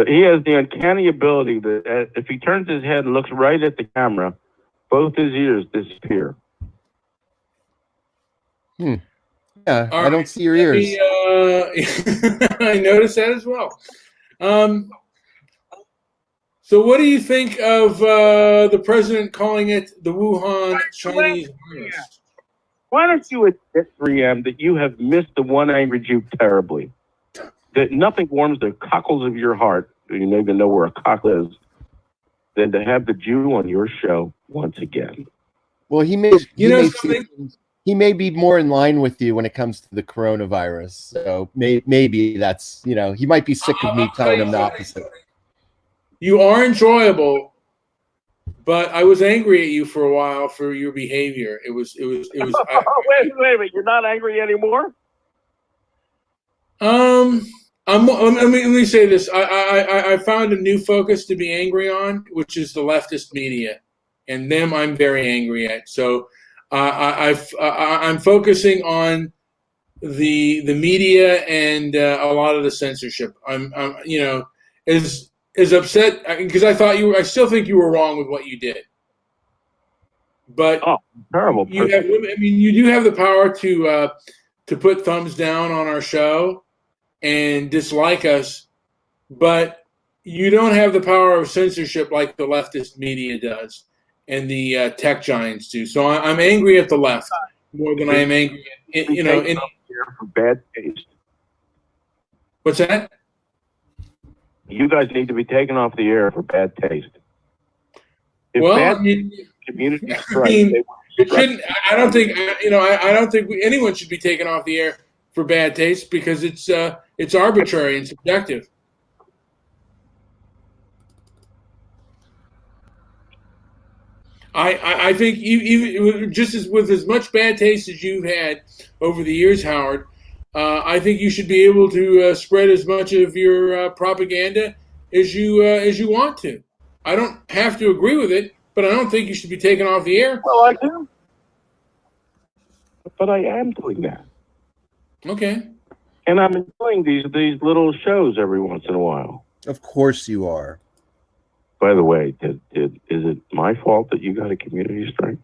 He has the uncanny ability that if he turns his head and looks right at the camera, both his ears disappear. Yeah, I don't see your ears. I noticed that as well. So, what do you think of the president calling it the Wuhan Chinese virus? Why don't you admit, 3M, that you have missed the one angry Jew terribly? That nothing warms the cockles of your heart, you don't even know where a cockle is, than to have the Jew on your show once again. Well, he may be more in line with you when it comes to the coronavirus. So maybe that's, he might be sick of me telling him the opposite. You are enjoyable, but I was angry at you for a while for your behavior. It was. Wait a minute. You're not angry anymore? Let me say this. I found a new focus to be angry on, which is the leftist media, and them I'm very angry at. So I'm focusing on the media and a lot of the censorship. I'm as upset because I still think you were wrong with what you did. But terrible. You do have the power to put thumbs down on our show and dislike us, but you don't have the power of censorship like the leftist media does and the tech giants do. So I'm angry at the left more than I am angry at, for bad taste. What's that? You guys need to be taken off the air for bad taste. Community strike, it shouldn't. I don't think I don't think anyone should be taken off the air for bad taste because it's arbitrary and subjective. I think even just with as much bad taste as you've had over the years, Howard, I think you should be able to spread as much of your propaganda as you want to. I don't have to agree with it, but I don't think you should be taken off the air. Well, I do. But I am doing that. Okay. And I'm enjoying these little shows every once in a while. Of course you are. By the way, is it my fault that you got a community strike?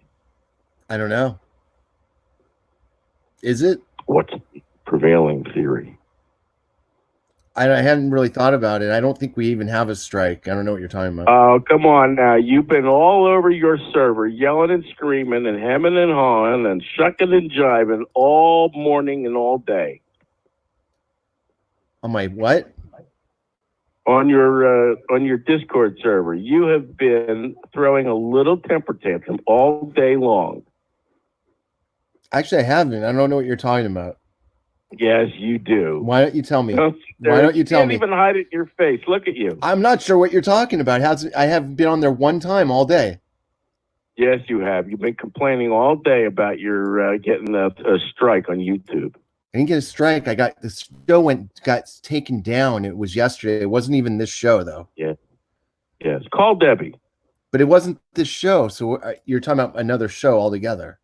I don't know. Is it? What's the prevailing theory? I hadn't really thought about it. I don't think we even have a strike. I don't know what you're talking about. Oh, come on now. You've been all over your server yelling and screaming and hemming and hawing and shucking and jiving all morning and all day. On my what? On your Discord server. You have been throwing a little temper tantrum all day long. Actually, I haven't. I don't know what you're talking about. Yes, you do. Why don't you tell me? Why don't you tell me? You can't even hide it in your face. Look at you. I'm not sure what you're talking about. I haven't been on there one time all day. Yes, you have. You've been complaining all day about your getting a strike on YouTube. I didn't get a strike. The show got taken down. It was yesterday. It wasn't even this show, though. Yeah. Yes. Call Debbie. But it wasn't this show. So you're talking about another show altogether.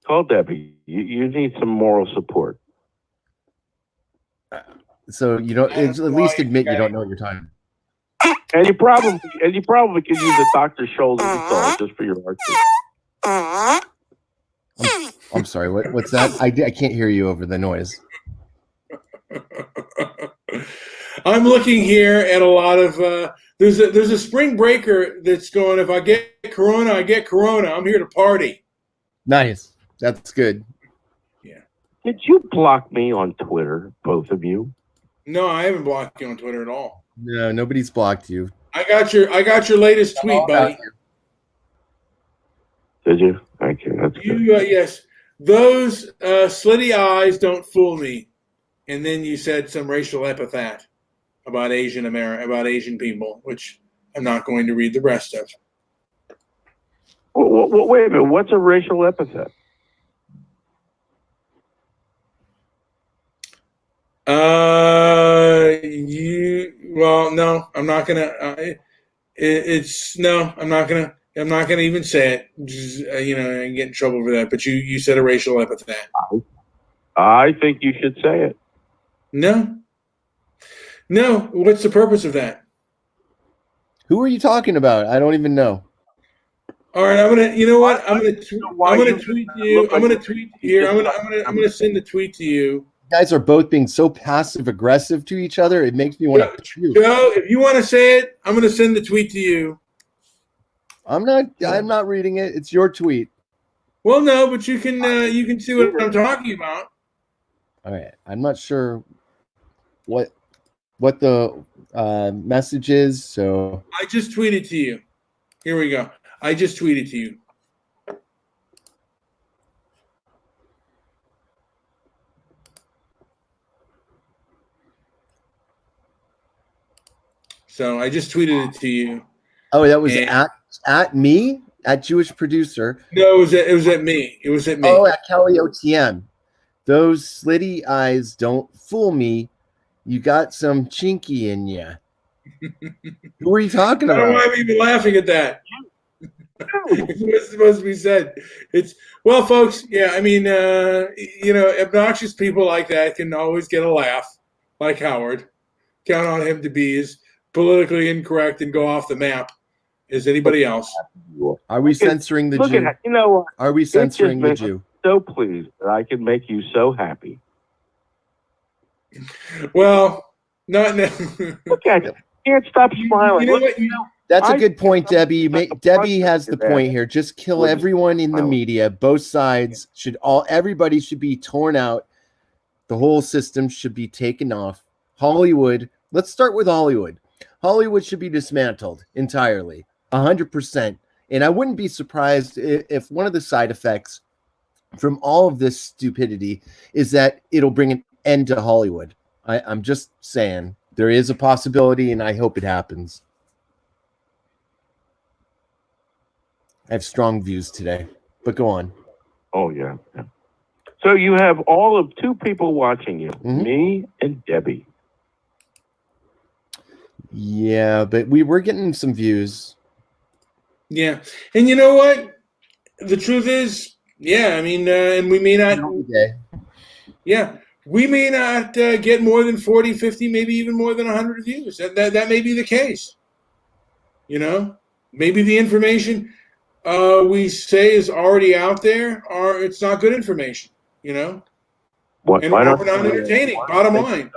Call Debbie. You need some moral support. So you don't at least admit you don't know what you're talking about. And you probably could use a Dr. Shoulder install just for your arches. I'm sorry. What's that? I can't hear you over the noise. I'm looking here at a lot of there's a spring breaker that's going. If I get corona, I get corona. I'm here to party. Nice. That's good. Yeah. Did you block me on Twitter, both of you? No, I haven't blocked you on Twitter at all. No, nobody's blocked you. I got your latest tweet, buddy. Did you? Thank you. That's good. Yes. Those slitty eyes don't fool me. And then you said some racial epithet about Asian people, which I'm not going to read the rest of. Wait a minute. What's a racial epithet? No, I'm not gonna. I'm not gonna even say it. Just, and get in trouble for that. But you said a racial epithet. I think you should say it. No. What's the purpose of that? Who are you talking about? I don't even know. All right, I'm gonna. You know what? I'm gonna tweet you. I'm gonna tweet here. I'm gonna send the tweet to you. guys are both being so passive aggressive to each other. It makes me want to puke. Joe, if you want to say it, I'm going to send the tweet to you. I'm not reading it. It's your tweet. Well, no, but you can see what I'm talking about. All right. I'm not sure what the message is. So I just tweeted to you. Here we go. I just tweeted to you. So I just tweeted it to you. Oh, that was at me, at Jewish Producer. No, it was at me. It was at me. Oh, at Kelly OTM. Those slitty eyes don't fool me. You got some chinky in you. Who are you talking about? I don't know why I'm even laughing at that. It's supposed to be said. Well, folks. Yeah, I mean, obnoxious people like that can always get a laugh, like Howard. Count on him to be as politically incorrect and go off the map as anybody else. Are we censoring the Jew? You know what? Are we censoring the Jew? So pleased that I can make you so happy. Well, not now. Look at you. Can't stop smiling. You know what? That's a good point, Debbie. Debbie has the point here. Just kill everyone in the media. Both sides everybody should be torn out. The whole system should be taken off. Hollywood. Let's start with Hollywood. Hollywood should be dismantled entirely, 100%. And I wouldn't be surprised if one of the side effects from all of this stupidity is that it'll bring an end to Hollywood. I'm just saying there is a possibility, and I hope it happens. I have strong views today, but go on. Oh, yeah. So you have all of two people watching you, me and Debbie. Yeah, but we were getting some views. Yeah. And you know what? The truth is, yeah, I mean, and we may not. Yeah. We may not get more than 40, 50, maybe even more than 100 views. That may be the case. You know? Maybe the information we say is already out there, or it's not good information, you know? And we're not entertaining, bottom line.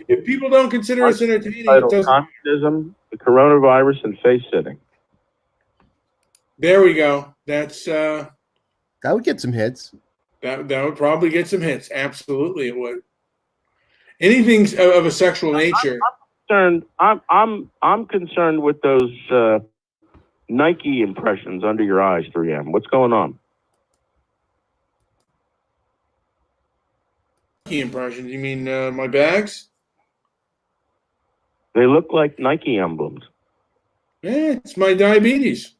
If people don't consider us entertaining, it doesn't. Communism, the coronavirus, and face sitting. There we go. That would get some hits. That would probably get some hits. Absolutely, it would. Anything of a sexual nature. I'm concerned with those Nike impressions under your eyes, 3M. What's going on? Nike impressions? You mean my bags? They look like Nike emblems. Yeah, it's my diabetes.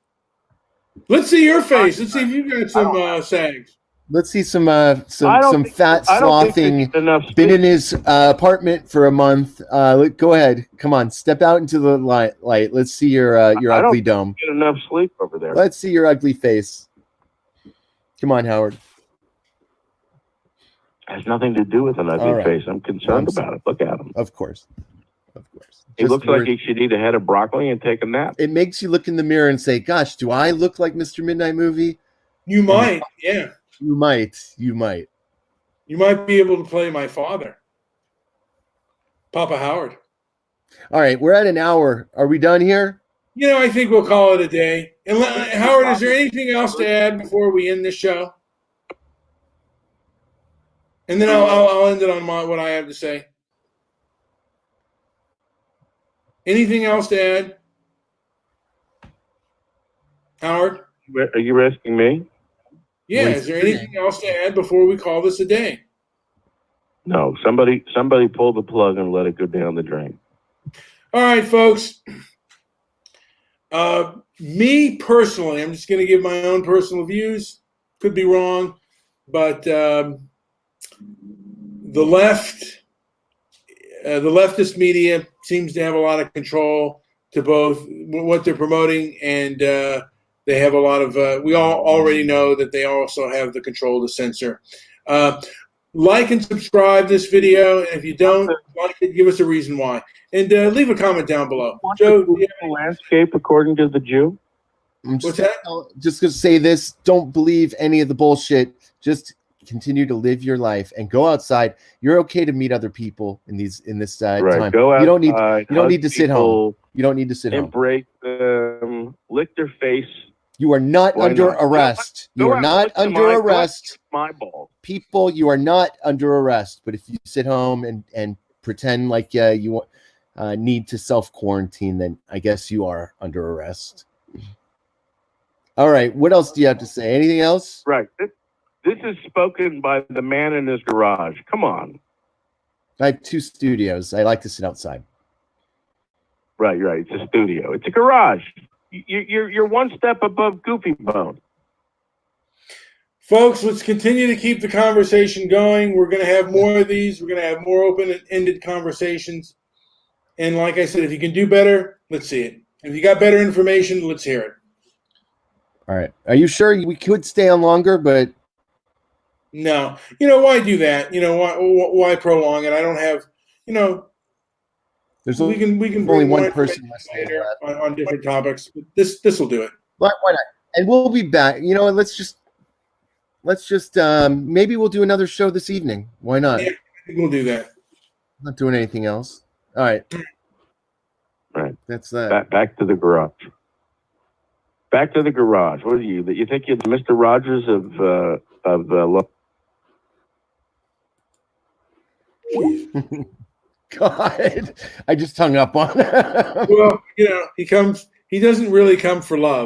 Let's see your face. Let's see if you've got some sags. Let's see some fat slothing. Been in his apartment for a month. Go ahead. Come on, step out into the light. Let's see your ugly dome. Get enough sleep over there. Let's see your ugly face. Come on, Howard. Has nothing to do with an ugly face. I'm concerned about it. Look at him. Of course. He looks like he should eat a head of broccoli and take a nap. It makes you look in the mirror and say, gosh, do I look like Mr. Midnight Movie? You might, yeah. You might. You might be able to play my father, Papa Howard. All right, we're at an hour. Are we done here? You know, I think we'll call it a day. And Howard, is there anything else to add before we end this show? And then I'll end it on what I have to say. Anything else to add? Howard? Are you asking me? Yeah, is there anything else to add before we call this a day? No, somebody pull the plug and let it go down the drain. All right, folks. Me personally, I'm just going to give my own personal views. Could be wrong, but the leftist media seems to have a lot of control to both what they're promoting, and they have a lot of we all already know that they also have the control to censor. Like and subscribe this video, and if you don't like it, give us a reason why, and leave a comment down below. Joe, do you have landscape according to the Jew? What's that? Just going to say this: don't believe any of the bullshit. Just continue to live your life and go outside. You're okay to meet other people in this Right. time. Go outside, you don't need to sit home. You don't need to sit home. Embrace them, lick their face. You are not Why under not? arrest. You Go are out, not lick them under eye- go out, arrest. My balls. People, you are not under arrest. But if you sit home and pretend like you need to self-quarantine, then I guess you are under arrest. All right. What else do you have to say? Anything else? Right. This is spoken by the man in his garage. Come on. I have 2 studios. I like to sit outside. Right. It's a studio. It's a garage. You're one step above Goofy Bone. Folks, let's continue to keep the conversation going. We're going to have more of these. We're going to have more open-ended conversations. And like I said, if you can do better, let's see it. If you got better information, let's hear it. All right. Are you sure we could stay on longer? But no. Why do that? Why prolong it? I don't have, there's we can only bring one more person information listening later on different topics. But this will do it. Why not? And we'll be back. Let's just maybe we'll do another show this evening. Why not? Yeah, I think we'll do that. I'm not doing anything else. All right. Right. That's that. Back to the garage. Back to the garage. What are you? You think you're Mr. Rogers of God, I just hung up on him. Well, he doesn't really come for love.